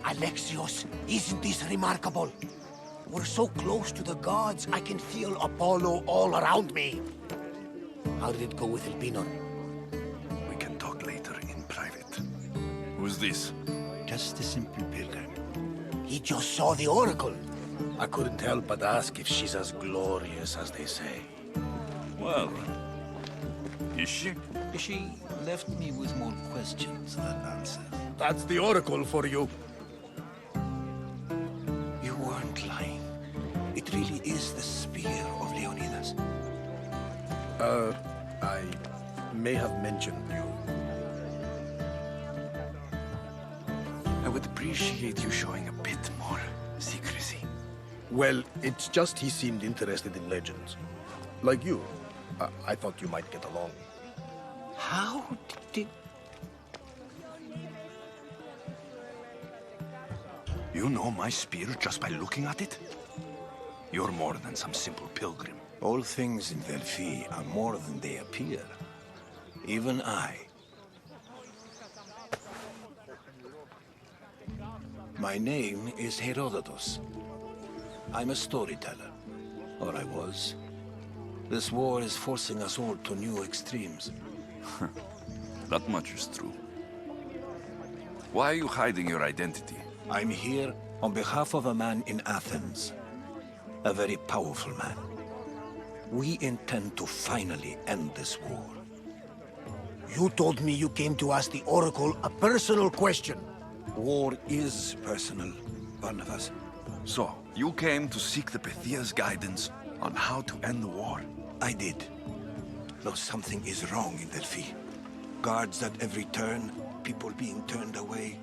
Alexios, isn't this remarkable? We're so close to the gods, I can feel Apollo all around me. How did it go with Elpinor? We can talk later in private. Who's this? Just a simple pilgrim. He just saw the oracle. I couldn't help but ask if she's as glorious as they say. Well, is she? She left me with more questions than answers. That's the oracle for you. You weren't lying. It really is the spear of Leonidas. I may have mentioned you. I would appreciate you showing a bit more secrecy. Well, it's just he seemed interested in legends. Like you. I thought you might get along. How did... You know my spear just by looking at it? You're more than some simple pilgrim. All things in Delphi are more than they appear. Even I. My name is Herodotus. I'm a storyteller. Or I was. This war is forcing us all to new extremes. That much is true. Why are you hiding your identity? I'm here on behalf of a man in Athens. A very powerful man. We intend to finally end this war. You told me you came to ask the oracle a personal question. War is personal, Barnabas. So, you came to seek the Pythia's guidance on how to end the war? I did. Though something is wrong in Delphi. Guards at every turn, people being turned away.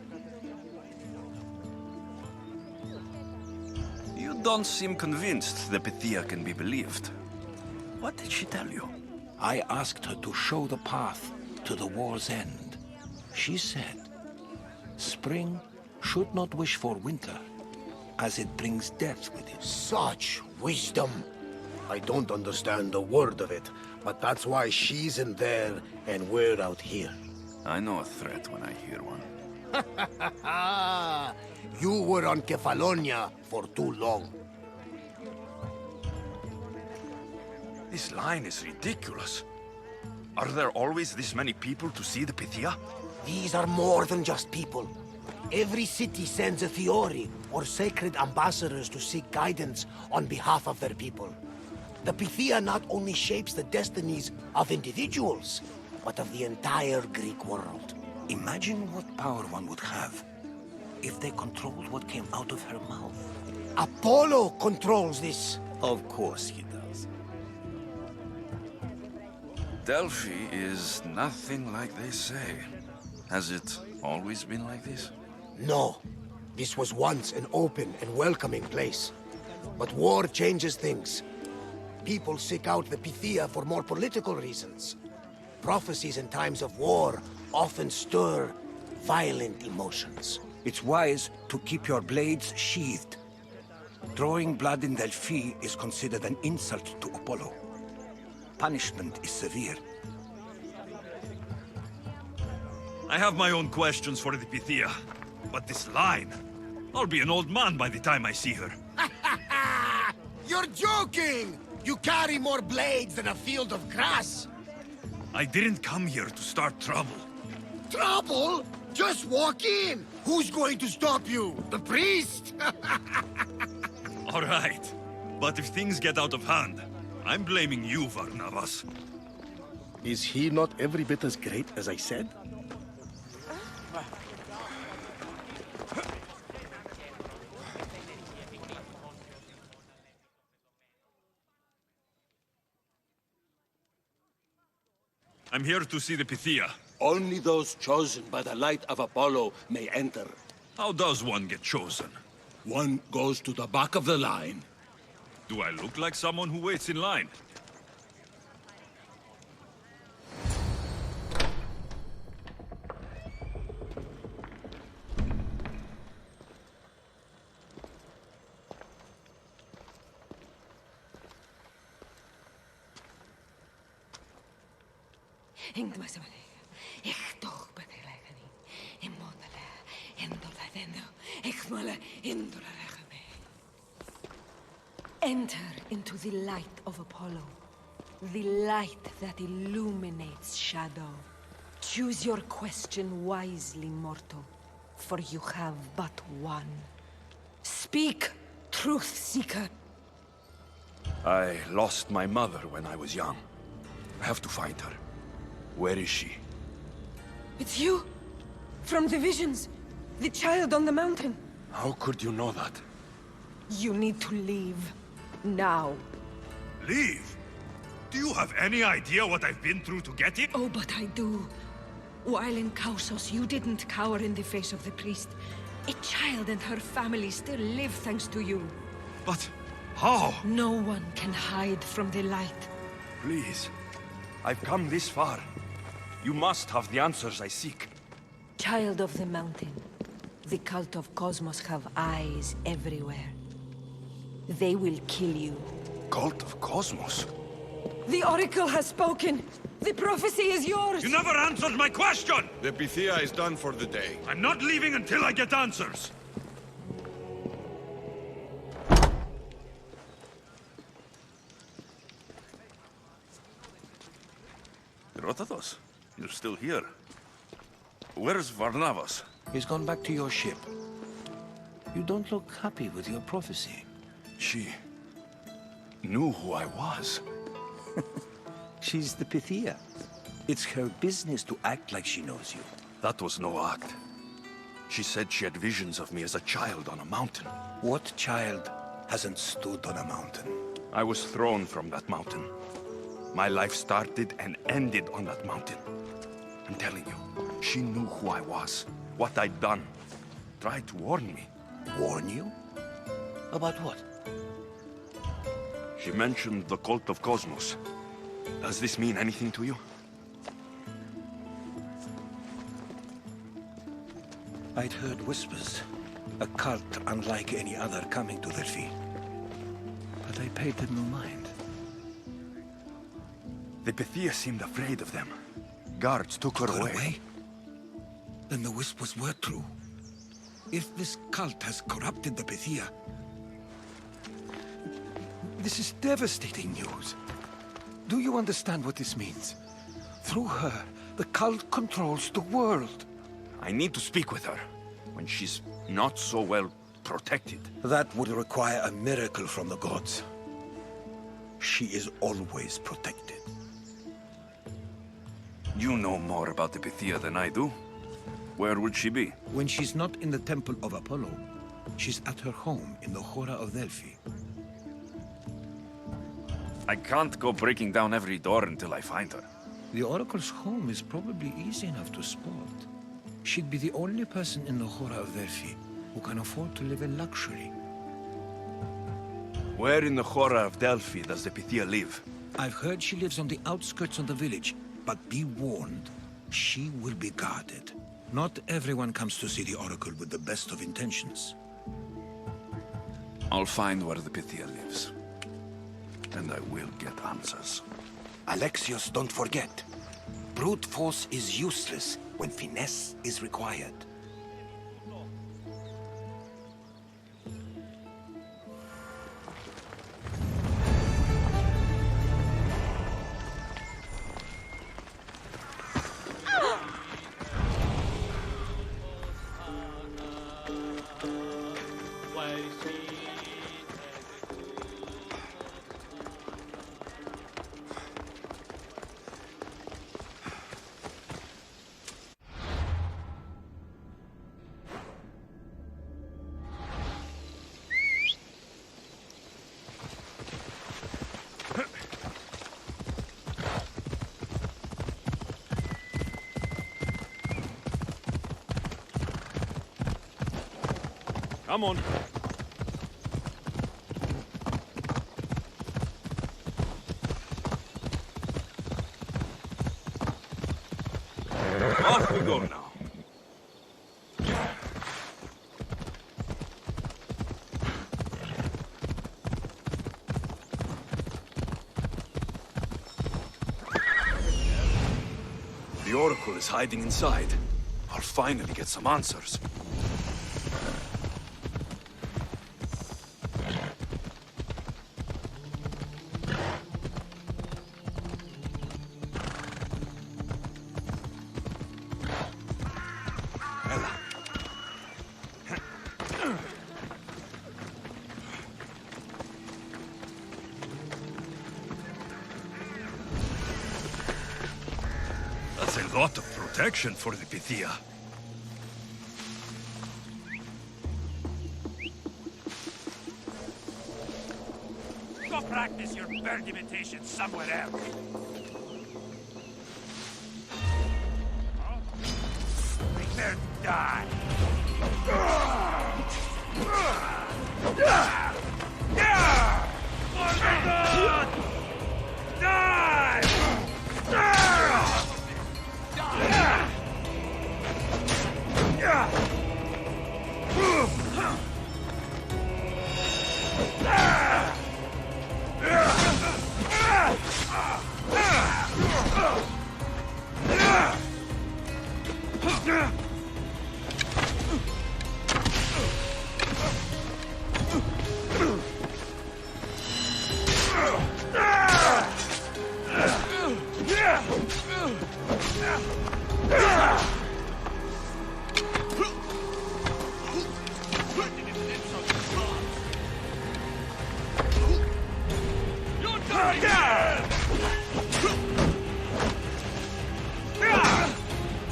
You don't seem convinced the Pythia can be believed. What did she tell you? I asked her to show the path to the war's end. She said, spring should not wish for winter, as it brings death with it. Such wisdom. I don't understand a word of it, but that's why she's in there and we're out here. I know a threat when I hear one. You were on Kefalonia for too long. This line is ridiculous. Are there always this many people to see the Pythia? These are more than just people. Every city sends a theory or sacred ambassadors to seek guidance on behalf of their people. The Pythia not only shapes the destinies of individuals, but of the entire Greek world. Imagine what power one would have if they controlled what came out of her mouth. Apollo controls this. Of course he does. Delphi is nothing like they say. Has it always been like this? No. This was once an open and welcoming place. But war changes things. People seek out the Pythia for more political reasons. Prophecies in times of war often stir violent emotions. It's wise to keep your blades sheathed. Drawing blood in Delphi is considered an insult to Apollo. Punishment is severe. I have my own questions for the Pythia, but this line... I'll be an old man by the time I see her. You're joking! You carry more blades than a field of grass! I didn't come here to start trouble. Trouble? Just walk in! Who's going to stop you? The priest? All right, but if things get out of hand, I'm blaming you, Barnabas. Is he not every bit as great as I said? I'm here to see the Pythia. Only those chosen by the light of Apollo may enter. How does one get chosen? One goes to the back of the line. Do I look like someone who waits in line? Enter into the light of Apollo. The light that illuminates shadow. Choose your question wisely, mortal, for you have but one. Speak, truth seeker. I lost my mother when I was young. I have to find her. Where is she? It's you? From the visions? The child on the mountain? How could you know that? You need to leave. Now. Leave? Do you have any idea what I've been through to get it? Oh, but I do. While in Kausos, you didn't cower in the face of the priest. A child and her family still live thanks to you. But how? No one can hide from the light. Please. I've come this far. You must have the answers I seek. Child of the mountain, the cult of Cosmos have eyes everywhere. They will kill you. Cult of Cosmos? The Oracle has spoken! The prophecy is yours! You never answered my question! The Pythia is done for the day. I'm not leaving until I get answers! Rotatos, you're still here. Where's Varnavas? He's gone back to your ship. You don't look happy with your prophecy. She knew who I was. She's the Pythia. It's her business to act like she knows you. That was no act. She said she had visions of me as a child on a mountain. What child hasn't stood on a mountain? I was thrown from that mountain. My life started and ended on that mountain. I'm telling you, she knew who I was, what I'd done. Tried to warn me. Warn you? About what? She mentioned the cult of Cosmos. Does this mean anything to you? I'd heard whispers. A cult unlike any other coming to Delphi. But I paid them no mind. The Pythia seemed afraid of them. Guards took her away. Then the whispers were true. If this cult has corrupted the Pythia... This is devastating news. Do you understand what this means? Through her, the cult controls the world. I need to speak with her, when she's not so well protected. That would require a miracle from the gods. She is always protected. You know more about the Pythia than I do. Where would she be? When she's not in the Temple of Apollo, she's at her home in the Hora of Delphi. I can't go breaking down every door until I find her. The Oracle's home is probably easy enough to spot. She'd be the only person in the Hora of Delphi who can afford to live in luxury. Where in the Hora of Delphi does the Pythia live? I've heard she lives on the outskirts of the village, but be warned, she will be guarded. Not everyone comes to see the Oracle with the best of intentions. I'll find where the Pythia lives. And I will get answers. Alexios, don't forget. Brute force is useless when finesse is required. Come on. Off we go now. The Oracle is hiding inside. I'll finally get some answers. thought of protection for the Pythia. Go practice your bird imitation somewhere else. Prepare to die. For the gods! Die!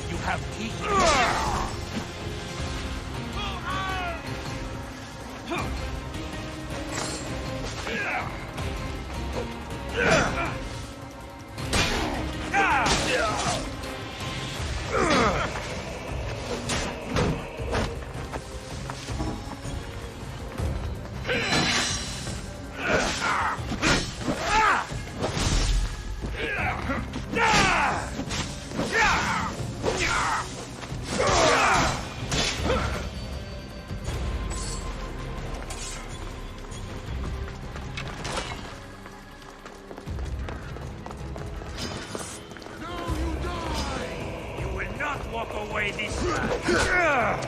You have teeth. You will not walk away this time.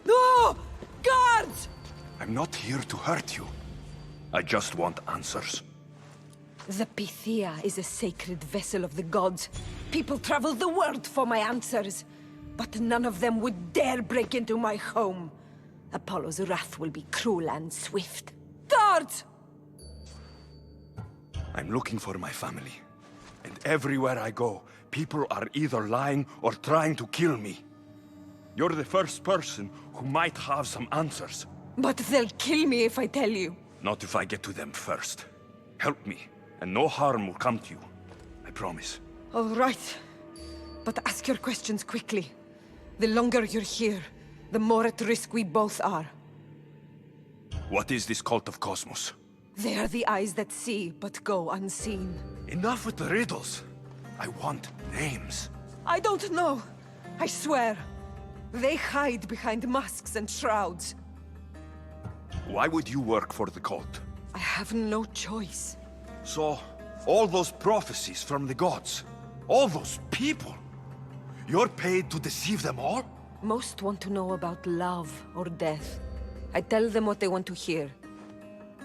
No! Guards! I'm not here to hurt you. I just want answers. The Pythia is a sacred vessel of the gods. People travel the world for my answers. But none of them would dare break into my home. Apollo's wrath will be cruel and swift. Guards! I'm looking for my family. And everywhere I go, people are either lying or trying to kill me. You're the first person who might have some answers. But they'll kill me if I tell you. Not if I get to them first. Help me, and no harm will come to you. I promise. All right. But ask your questions quickly. The longer you're here, the more at risk we both are. What is this cult of Cosmos? They are the eyes that see, but go unseen. Enough with the riddles. I want names. I don't know. I swear. They hide behind masks and shrouds. Why would you work for the cult? I have no choice. So, all those prophecies from the gods, all those people, you're paid to deceive them all? Most want to know about love or death. I tell them what they want to hear.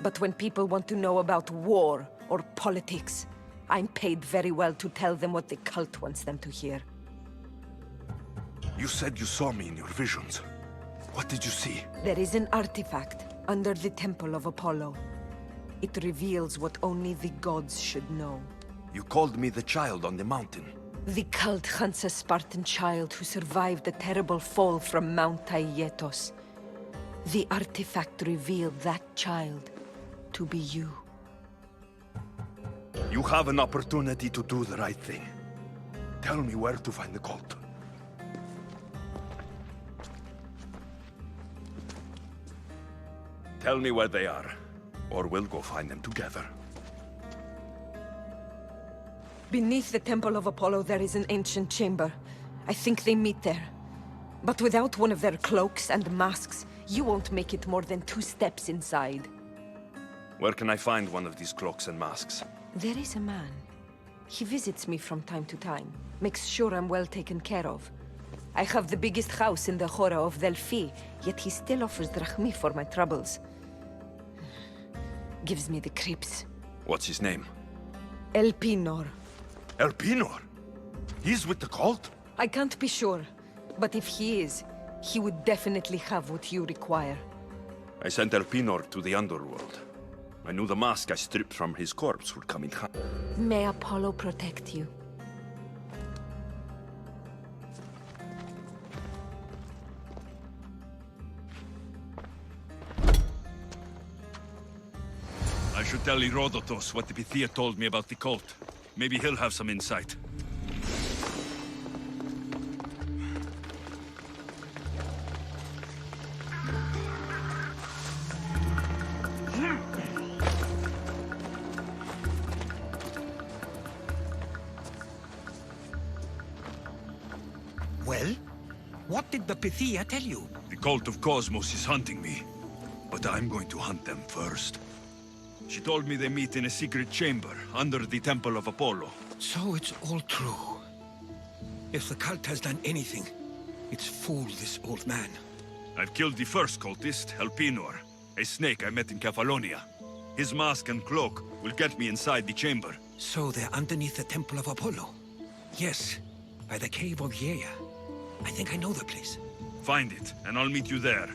But when people want to know about war or politics, I'm paid very well to tell them what the cult wants them to hear. You said you saw me in your visions. What did you see? There is an artifact under the Temple of Apollo. It reveals what only the gods should know. You called me the child on the mountain. The cult hunts a Spartan child who survived a terrible fall from Mount Aietos. The artifact revealed that child to be you. You have an opportunity to do the right thing. Tell me where to find the cult. Tell me where they are, or we'll go find them together. Beneath the Temple of Apollo, there is an ancient chamber. I think they meet there. But without one of their cloaks and masks, you won't make it more than 2 steps inside. Where can I find one of these cloaks and masks? There is a man. He visits me from time to time, makes sure I'm well taken care of. I have the biggest house in the Hora of Delphi, yet he still offers drachmi for my troubles. Gives me the creeps. What's his name? Elpinor. Elpinor? He's with the cult? I can't be sure, but if he is, he would definitely have what you require. I sent Elpinor to the underworld. I knew the mask I stripped from his corpse would come in handy. May Apollo protect you. I should tell Herodotus what the Pythia told me about the cult. Maybe he'll have some insight. Well, what did the Pythia tell you? The cult of Cosmos is hunting me, but I'm going to hunt them first. She told me they meet in a secret chamber under the Temple of Apollo. So it's all true. If the cult has done anything, it's fooled this old man. I've killed the first cultist, Elpinor, a snake I met in Cephalonia. His mask and cloak will get me inside the chamber. So they're underneath the Temple of Apollo? Yes, by the Cave of Yea. I think I know the place. Find it, and I'll meet you there.